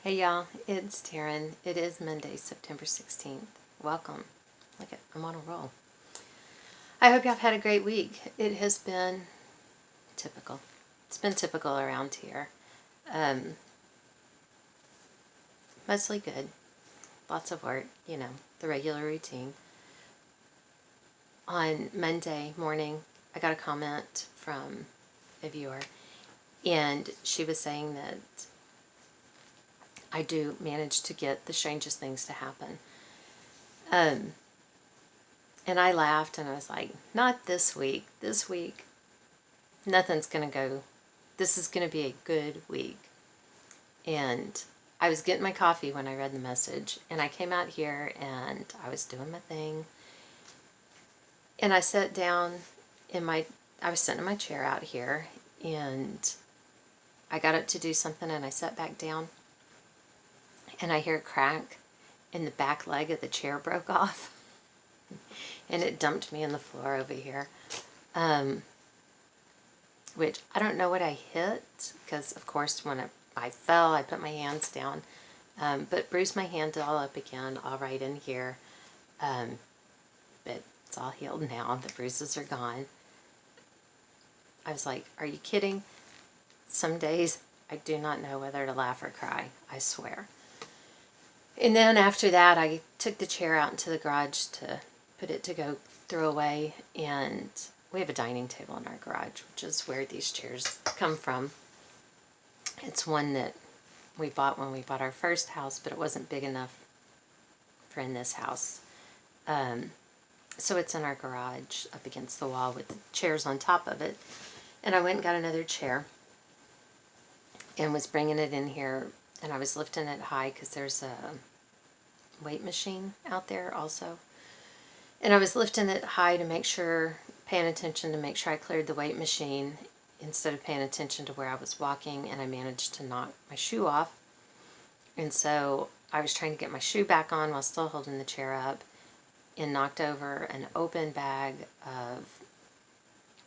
Hey y'all, it's Taryn. It is Monday, September 16th. Welcome. Look at, I'm on a roll. I hope y'all have had a great week. It has been typical. It's been typical around here. Mostly good. Lots of work, the regular routine. On Monday morning, I got a comment from a viewer, and she was saying that I do manage to get the strangest things to happen. And I laughed and I was like, not this week. This week, nothing's going to go. This is going to be a good week. And I was getting my coffee when I read the message. And I came out here and I was doing my thing. And I sat down I was sitting in my chair out here. And I got up to do something and I sat back down. And I hear a crack and the back leg of the chair broke off. And it dumped me on the floor over here. Which I don't know what I hit, because of course when I fell, I put my hands down, but bruised my hand all up again, all right in here. But it's all healed now. The bruises are gone. I was like, are you kidding? Some days I do not know whether to laugh or cry, I swear. And then after that, I took the chair out into the garage to put it to go throw away, and we have a dining table in our garage, which is where these chairs come from. It's one that we bought when we bought our first house, but it wasn't big enough for in this house. So it's in our garage up against the wall with the chairs on top of it. And I went and got another chair and was bringing it in here, and I was lifting it high because there's a weight machine out there also. And I was lifting it high to make sure, paying attention to make sure I cleared the weight machine instead of paying attention to where I was walking, and I managed to knock my shoe off. And so I was trying to get my shoe back on while still holding the chair up, and knocked over an open bag of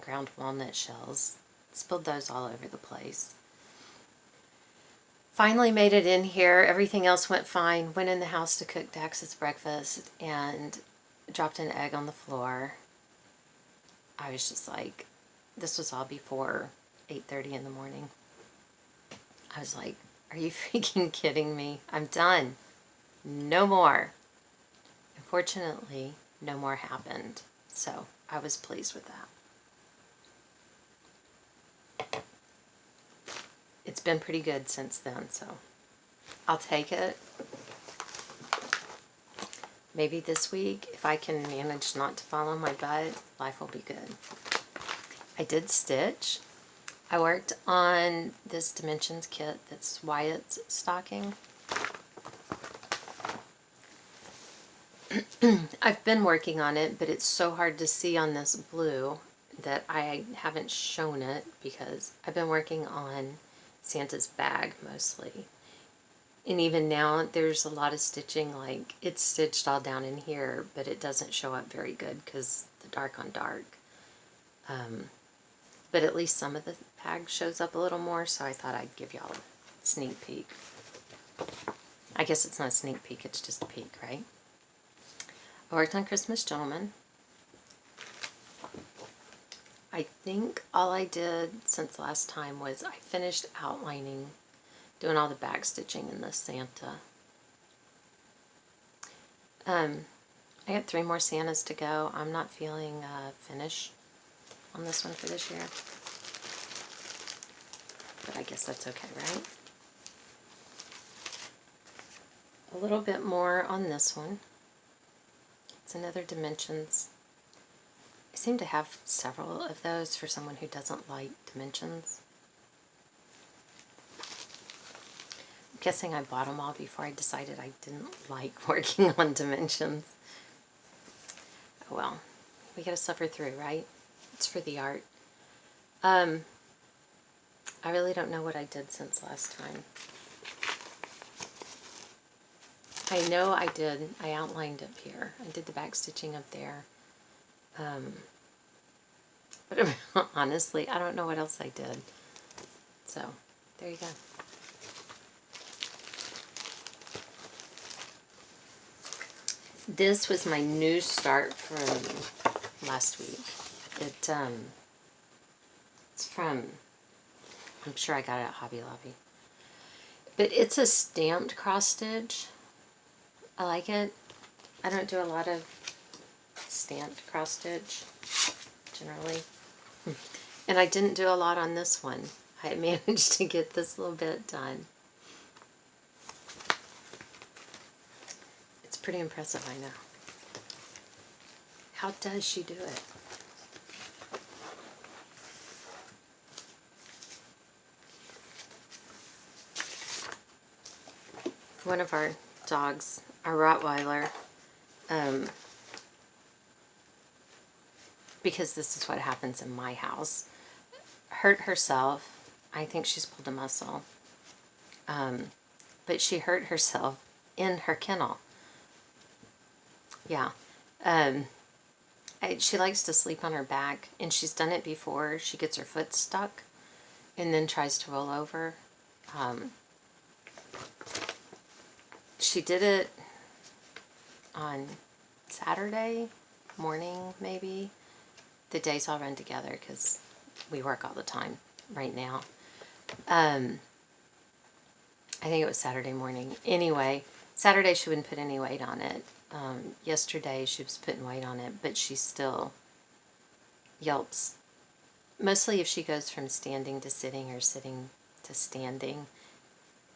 ground walnut shells. Spilled those all over the place. Finally made it in here. Everything else went fine. Went in the house to cook Dax's breakfast and dropped an egg on the floor. I was just like, this was all before 8:30 in the morning. I was like, are you freaking kidding me? I'm done. No more. Unfortunately, no more happened. So I was pleased with that. It's been pretty good since then, so I'll take it. Maybe this week, if I can manage not to fall on my butt, life will be good. I did stitch. I worked on this Dimensions kit that's Wyatt's stocking. I've been working on it, but it's so hard to see on this blue that I haven't shown it because I've been working on Santa's bag mostly. And even now, there's a lot of stitching, like it's stitched all down in here, but it doesn't show up very good because the dark on dark. But at least some of the bag shows up a little more, so I thought I'd give y'all a sneak peek. I guess it's not a sneak peek, it's just a peek, right? I worked on Christmas Gentleman. I think all I did since last time was I finished outlining, doing all the back stitching in the Santa. I got 3 more Santas to go. I'm not feeling finished on this one for this year. But I guess that's okay, right? A little bit more on this one. It's another Dimensions. I seem to have several of those for someone who doesn't like Dimensions. I'm guessing I bought them all before I decided I didn't like working on Dimensions. Oh well, we gotta suffer through, right? It's for the art. I really don't know what I did since last time. I know I did. I outlined up here. I did the back stitching up there. But honestly, I don't know what else I did. So, there you go. This was my new start from last week. It's from, I'm sure I got it at Hobby Lobby. But it's a stamped cross stitch. I like it. I don't do a lot of stamped cross stitch, generally. And I didn't do a lot on this one. I managed to get this little bit done. It's pretty impressive, I know. How does she do it? One of our dogs, our Rottweiler, because this is what happens in my house, hurt herself. I think she's pulled a muscle. But she hurt herself in her kennel. Yeah. She likes to sleep on her back, and she's done it before. She gets her foot stuck and then tries to roll over. She did it on Saturday morning, maybe. The days all run together because we work all the time right now. I think it was Saturday morning. Anyway, Saturday she wouldn't put any weight on it. Yesterday she was putting weight on it, but she still yelps. Mostly if she goes from standing to sitting or sitting to standing.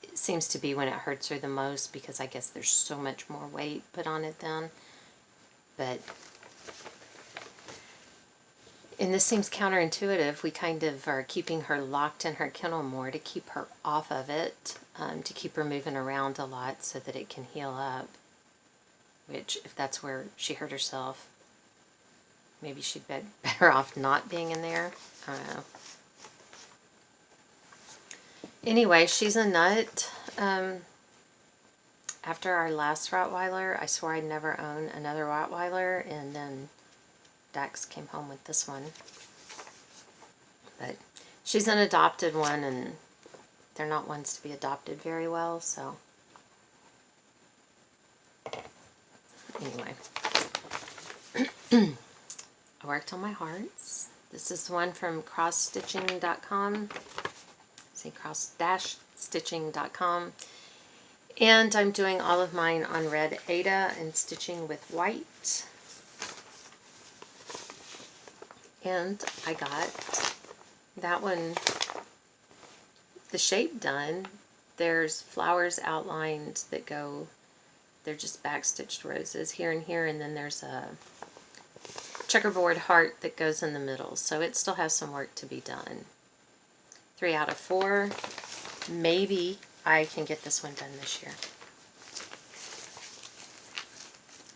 It seems to be when it hurts her the most because I guess there's so much more weight put on it then. But, and this seems counterintuitive. We kind of are keeping her locked in her kennel more to keep her off of it, to keep her moving around a lot so that it can heal up. Which, if that's where she hurt herself, maybe she'd be better off not being in there. I don't know. Anyway, she's a nut. After our last Rottweiler, I swore I'd never own another Rottweiler, and then Dax came home with this one. But she's an adopted one, and they're not ones to be adopted very well, so. Anyway. I worked on my hearts. This is one from crossstitching.com. Say cross-stitching.com. And I'm doing all of mine on red Aida and stitching with white. And I got that one, the shape done. There's flowers outlined that go, they're just backstitched roses here and here, and then there's a checkerboard heart that goes in the middle. So it still has some work to be done. 3 out of 4. Maybe I can get this one done this year.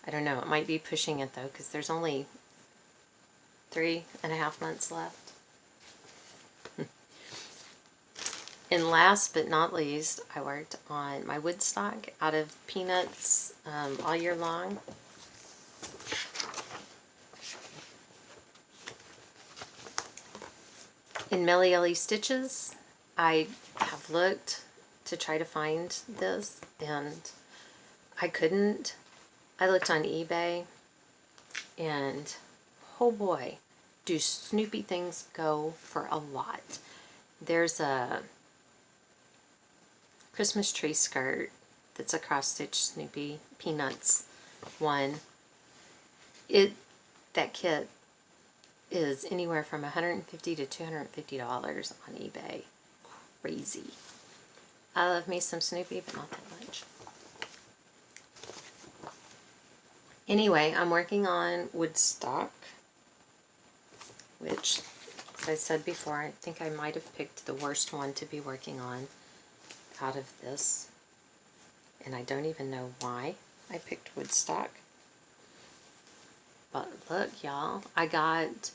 I don't know. It might be pushing it, though, because there's only 3.5 months left. And last but not least, I worked on my woodstock out of peanuts all year long. In Melly Ellie Stitches, I have looked to try to find this, and I couldn't. I looked on eBay, and oh boy, do Snoopy things go for a lot. There's a Christmas tree skirt that's a cross-stitch Snoopy Peanuts one. That kit is anywhere from $150 to $250 on eBay. Crazy. I love me some Snoopy, but not that much. Anyway, I'm working on Woodstock, which, as I said before, I think I might have picked the worst one to be working on out of this. And I don't even know why I picked Woodstock. But look, y'all, I got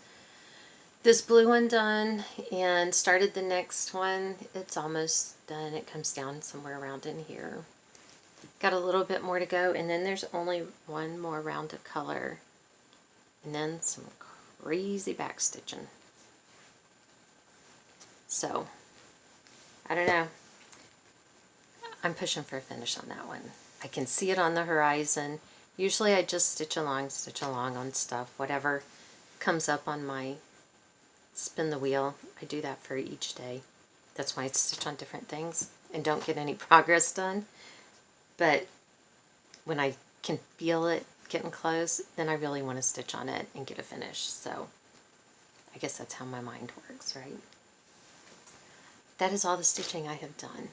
this blue one done and started the next one. It's almost done. It comes down somewhere around in here. Got a little bit more to go, and then there's only one more round of color. And then some crazy back stitching. So, I don't know. I'm pushing for a finish on that one. I can see it on the horizon. Usually I just stitch along on stuff, whatever comes up on my spin the wheel. I do that for each day. That's why I stitch on different things and don't get any progress done. But when I can feel it getting close, then I really want to stitch on it and get it finished. So I guess that's how my mind works, right? That is all the stitching I have done.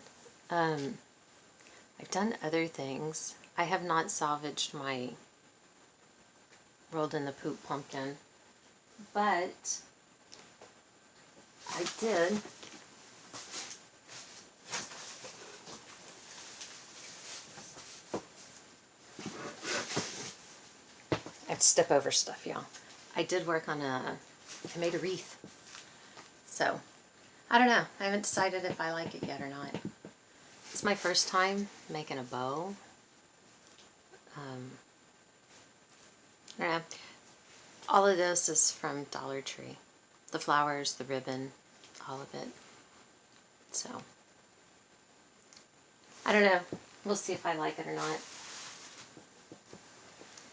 I've done other things. I have not salvaged my rolled in the poop pumpkin, but I did. I have to step over stuff, y'all. I did work on I made a wreath. So, I don't know. I haven't decided if I like it yet or not. It's my first time making a bow. I don't know. All of this is from Dollar Tree. The flowers, the ribbon, all of it. So, I don't know. We'll see if I like it or not.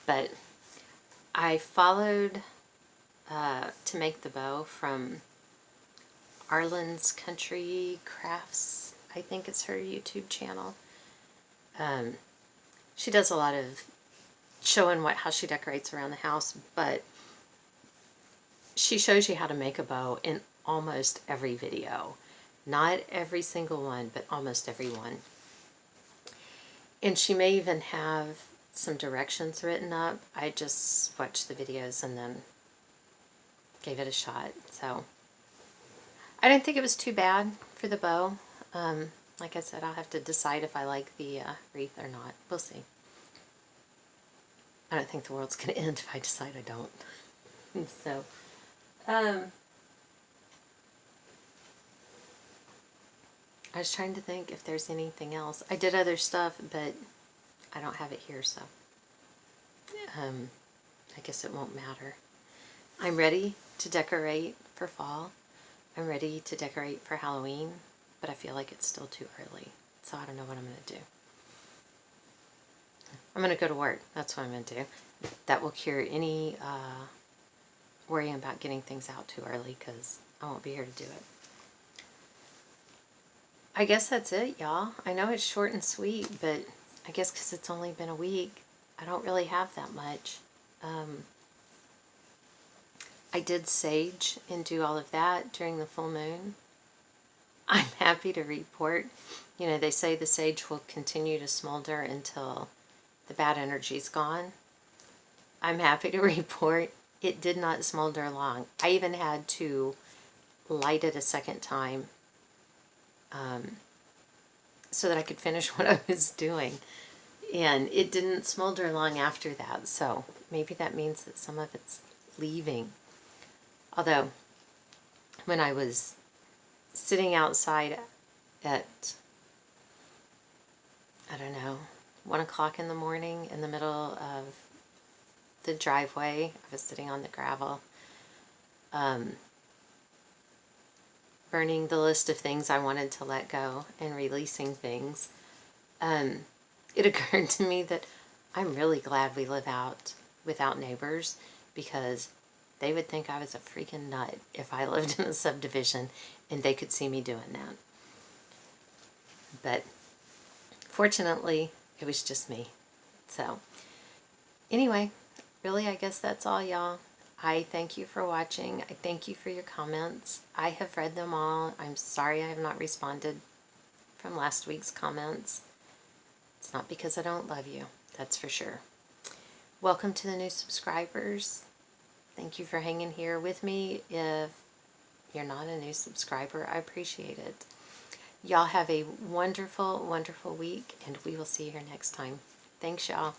But I followed to make the bow from Arlen's Country Crafts. I think it's her YouTube channel. She does a lot of showing how she decorates around the house, but she shows you how to make a bow in almost every video. Not every single one, but almost every one. And she may even have some directions written up. I just watched the videos and then gave it a shot. So I didn't think it was too bad for the bow. Like I said, I'll have to decide if I like the wreath or not. We'll see. I don't think the world's going to end if I decide I don't. So, I was trying to think if there's anything else. I did other stuff, but I don't have it here, so I guess it won't matter. I'm ready to decorate for fall. I'm ready to decorate for Halloween, but I feel like it's still too early, so I don't know what I'm going to do. I'm going to go to work. That's what I'm going to do. That will cure any worrying about getting things out too early, because I won't be here to do it. I guess that's it, y'all. I know it's short and sweet, but I guess because it's only been a week, I don't really have that much. I did sage and do all of that during the full moon. I'm happy to report, you know, they say the sage will continue to smolder until the bad energy's gone. I'm happy to report it did not smolder long. I even had to light it a second time so that I could finish what I was doing. And it didn't smolder long after that, so maybe that means that some of it's leaving. Although, when I was sitting outside at, I don't know, 1 o'clock in the morning in the middle of the driveway, I was sitting on the gravel, burning the list of things I wanted to let go and releasing things. It occurred to me that I'm really glad we live out without neighbors, because they would think I was a freaking nut if I lived in a subdivision and they could see me doing that. But fortunately, it was just me. So anyway, really, I guess that's all, y'all. I thank you for watching. I thank you for your comments. I have read them all. I'm sorry I have not responded from last week's comments. It's not because I don't love you, that's for sure. Welcome to the new subscribers. Thank you for hanging here with me. If you're not a new subscriber, I appreciate it. Y'all have a wonderful, wonderful week, and we will see you here next time. Thanks, y'all.